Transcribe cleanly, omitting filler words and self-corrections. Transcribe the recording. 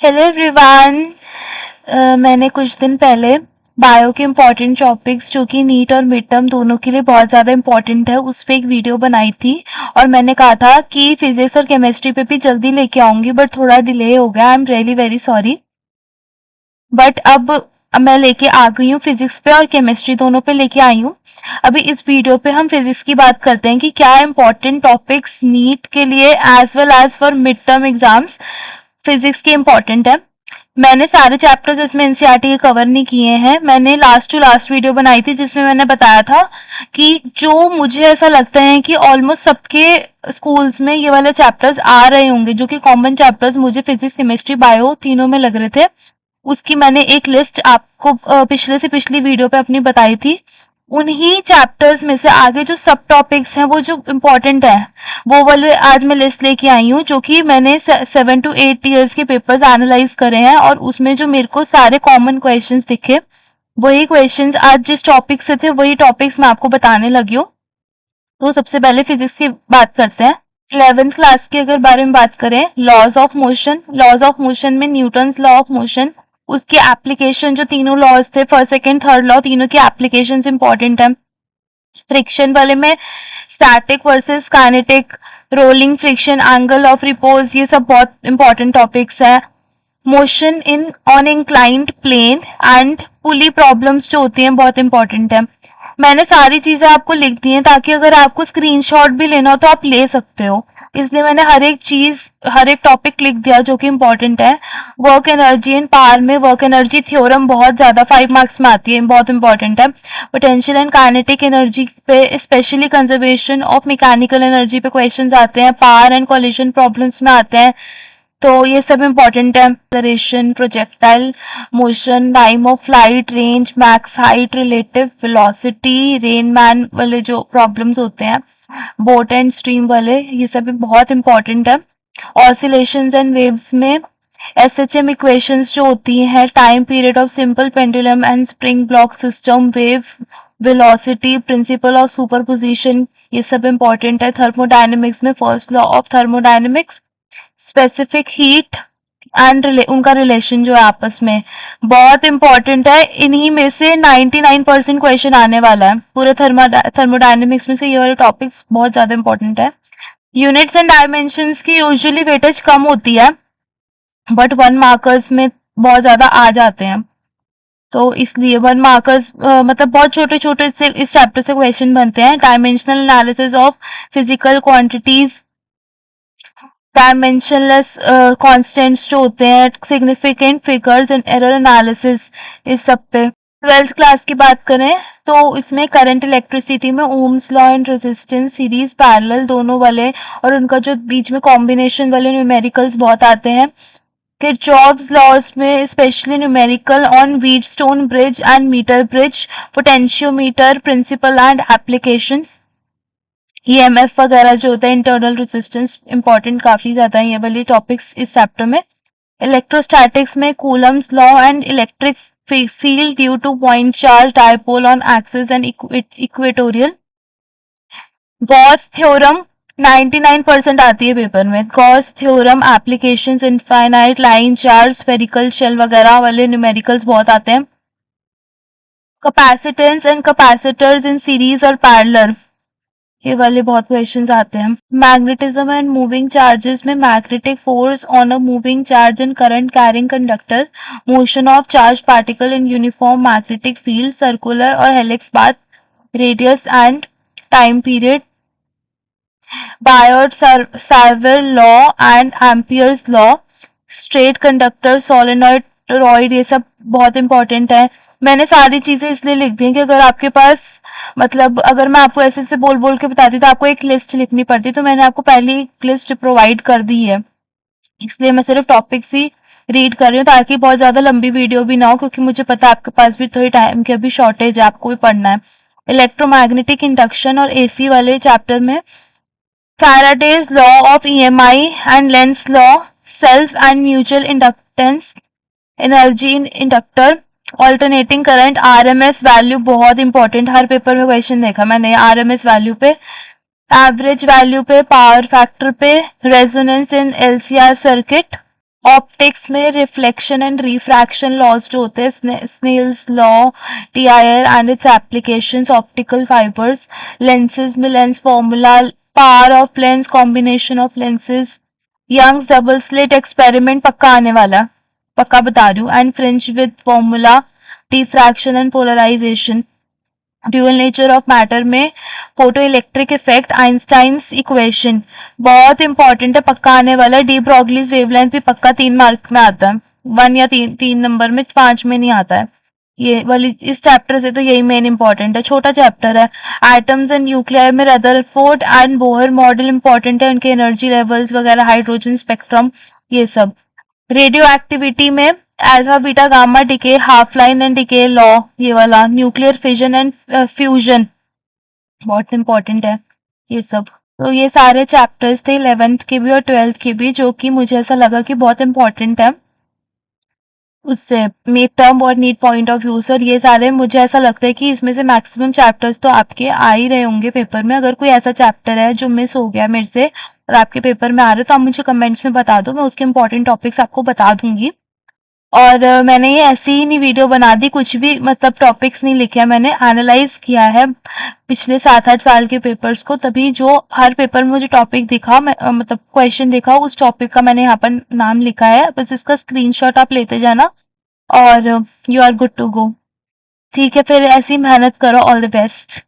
Hello everyone. मैंने कुछ दिन पहले बायो के इम्पॉर्टेंट टॉपिक्स जो कि नीट और मिड टर्म दोनों के लिए बहुत ज़्यादा इम्पॉर्टेंट है उस पर एक वीडियो बनाई थी। और मैंने कहा था कि फिजिक्स और केमिस्ट्री पे भी जल्दी लेके आऊँगी, बट थोड़ा डिले हो गया। I am really very sorry. But अब मैं लेके आ गई हूँ, फिजिक्स पे और केमिस्ट्री दोनों पे लेके आई हूँ। अभी इस वीडियो पे हम फिजिक्स की बात करते हैं कि क्या इम्पोर्टेंट टॉपिक्स नीट के लिए as well as for mid term exams physics के इम्पोर्टेंट है। मैंने सारे चैप्टर्स इसमें एनसीईआरटी के कवर नहीं किए हैं। मैंने लास्ट टू लास्ट वीडियो बनाई थी जिसमें मैंने बताया था कि जो मुझे ऐसा लगता है कि ऑलमोस्ट सबके स्कूल्स में ये वाले चैप्टर्स आ रहे होंगे, जो कि कॉमन चैप्टर्स मुझे फिजिक्स केमिस्ट्री बायो तीनों में लग रहे थे। उसकी मैंने एक लिस्ट आपको पिछले से पिछली वीडियो पे अपनी बताई थी। उन्हीं चैप्टर्स में से आगे जो सब टॉपिक्स हैं वो जो इम्पोर्टेंट है वो वाले आज मैं लिस्ट लेके आई हूँ, जो कि मैंने 7 to 8 ईयर्स के पेपर्स एनालाइज करे हैं और उसमें जो मेरे को सारे कॉमन क्वेश्चंस दिखे वही क्वेश्चंस आज जिस टॉपिक से थे वही टॉपिक्स मैं आपको बताने लगी हूँ। तो सबसे पहले फिजिक्स की बात करते हैं। 11th क्लास के अगर बारे में बात करें, लॉज ऑफ मोशन में न्यूटन्स लॉ ऑफ मोशन, उसकी एप्लीकेशन जो तीनों लॉज थे, फर्स्ट सेकंड थर्ड लॉ, तीनों की एप्लीकेशन इंपॉर्टेंट है। फ्रिक्शन वाले में static versus kinetic, rolling friction, angle of repose, ये सब बहुत इंपॉर्टेंट टॉपिक्स है। Motion in on inclined plane and pulley problems जो होती हैं बहुत इंपॉर्टेंट है। मैंने सारी चीजें आपको लिख दी हैं ताकि अगर आपको स्क्रीनशॉट भी लेना हो तो आप ले सकते हो, इसलिए मैंने हर एक चीज हर एक टॉपिक लिख दिया जो कि इम्पोर्टेंट है। वर्क एनर्जी एंड पावर में वर्क एनर्जी थ्योरम बहुत ज्यादा 5 मार्क्स में आती है, बहुत इंपॉर्टेंट है। पोटेंशियल एंड काइनेटिक एनर्जी पे specially conservation of mechanical energy पे क्वेश्चंस आते हैं, पावर एंड कॉलिजन प्रॉब्लम्स में आते हैं, तो ये सब इम्पोर्टेंट है। Acceleration, projectile motion, time of flight, range, max height, relative velocity, rain man वाले जो प्रॉब्लम्स होते हैं, बोट एंड स्ट्रीम वाले, ये सब भी बहुत इंपॉर्टेंट है। ऑसिलेशंस एंड वेव्स में एसएचएम इक्वेशंस जो होती हैं, time period of simple pendulum and spring block system, wave velocity, principle of superposition, ये सब इंपॉर्टेंट है। थर्मोडायनेमिक्स में first law of thermodynamics, specific heat and उनका रिलेशन जो है आपस में बहुत इंपॉर्टेंट है। इन्हीं में से 99% क्वेश्चन आने वाला है पूरे थर्मोडायनेमिक्स में से, ये वाले टॉपिक्स बहुत ज्यादा इंपॉर्टेंट है। यूनिट्स एंड डायमेंशंस की यूजुअली वेटेज कम होती है, बट 1 मार्कर्स में बहुत ज्यादा आ जाते हैं, तो इसलिए 1 मार्कर्स मतलब बहुत छोटे छोटे से इस चैप्टर से क्वेश्चन बनते हैं। Dimensional analysis of physical quantities, dimensionless constants जो होते हैं, significant figures and error analysis, इस सब पे। 12th क्लास की बात करें तो इसमें करंट इलेक्ट्रिसिटी में Ohm's law and resistance, series parallel दोनों वाले और उनका जो बीच में कॉम्बिनेशन वाले न्यूमेरिकल्स बहुत आते हैं। किरचॉफ्स लॉज में specially numerical on Wheatstone bridge and metre bridge, potentiometer principle and applications, EMF वगैरह जो होता है, इंटरनल रेजिस्टेंस, इंपॉर्टेंट काफी ज्यादा है ये वाली टॉपिक्स इस चैप्टर में। इलेक्ट्रोस्टैटिक्स में Coulomb's law and electric field due to point charge dipole on axis and equatorial. Gauss theorem 99% आती है पेपर में। Gauss theorem applications, infinite line charge, spherical shell वगैरह वाले न्यूमेरिकल्स बहुत आते हैं। Capacitance and capacitors in series और parallel, ये वाले बहुत क्वेश्चंस आते हैं। मैग्नेटिज्म एंड मूविंग चार्जेस में magnetic force on a moving charge and current carrying conductor, motion of charge particle in uniform magnetic field, circular और helix path, radius and time period, Biot Savart law and Ampere's law, straight conductor, solenoid toroid, ये सब बहुत important है। मैंने सारी चीजें इसलिए लिख दी कि अगर आपके पास मतलब अगर मैं आपको ऐसे से बोल बोल के बताती तो आपको एक लिस्ट लिखनी पड़ती, तो मैंने आपको पहले एक लिस्ट प्रोवाइड कर दी है, इसलिए मैं सिर्फ टॉपिक्स ही रीड कर रही हूँ ताकि बहुत ज्यादा लंबी वीडियो भी ना हो, क्योंकि मुझे पता है आपके पास भी थोड़ी टाइम की अभी शॉर्टेज है, आपको भी पढ़ना है। इलेक्ट्रोमैग्नेटिक इंडक्शन और एसी वाले चैप्टर में Faraday's law of EMI and Lenz law, self and mutual inductance, energy in inductor, alternating current, RMS value बहुत इंपॉर्टेंट, हर पेपर में क्वेश्चन देखा मैंने आरएमएस वैल्यू पे, एवरेज वैल्यू पे, पावर फैक्टर पे, resonance in LCR circuit, optics में reflection and refraction laws जो होते हैं, Snell's law, TIR and its applications, optical fibres, lenses में lens formula, power of lens, combination of lenses, Young's double slit experiment पक्का आने वाला, पक्का बता रही हूँ, and fringe width formula, diffraction and polarisation, dual nature of matter में photo electric effect, Einstein's equation, बहुत इंपॉर्टेंट है, पक्का आने वाला है। डी ब्रॉगलीज वेवलेंथ भी पक्का 3 मार्क में आता है, 1 या 3 नंबर में, 5 में नहीं आता है। ये वाली इस चैप्टर से तो यही मेन इंपॉर्टेंट है, छोटा चैप्टर है। एटम्स एंड न्यूक्लियर में Rutherford and Bohr model important है, उनके एनर्जी लेवल्स वगैरह, हाइड्रोजन स्पेक्ट्रम, ये सब। रेडियो एक्टिविटी में alpha beta gamma decay, half line and decay law, ये वाला, न्यूक्लियर फिजन एंड फ्यूजन बहुत इंपॉर्टेंट है, ये सब। तो ये सारे चैप्टर्स थे 11th के भी और 12th के भी, जो कि मुझे ऐसा लगा कि बहुत इंपॉर्टेंट है उससे, मिड टर्म और नीट पॉइंट ऑफ व्यू से। और ये सारे मुझे ऐसा लगता है कि इसमें से मैक्सिमम चैप्टर्स तो आपके आ ही रहे होंगे पेपर में। अगर कोई ऐसा चैप्टर है जो मिस हो गया मेरे से और आपके पेपर में आ रहा है, तो आप मुझे कमेंट्स में बता दो, मैं उसके इंपॉर्टेंट टॉपिक्स आपको बता दूंगी। और मैंने ये ऐसी ही नहीं वीडियो बना दी, कुछ भी मतलब टॉपिक्स नहीं लिखे हैं, मैंने एनालाइज किया है पिछले 7-8 साल के पेपर्स को, तभी जो हर पेपर में मुझे टॉपिक दिखा, मतलब क्वेश्चन दिखा, उस टॉपिक का मैंने यहाँ पर नाम लिखा है। बस इसका स्क्रीनशॉट आप लेते जाना और you are good to go. ठीक है, फिर ऐसी मेहनत करो। All the best.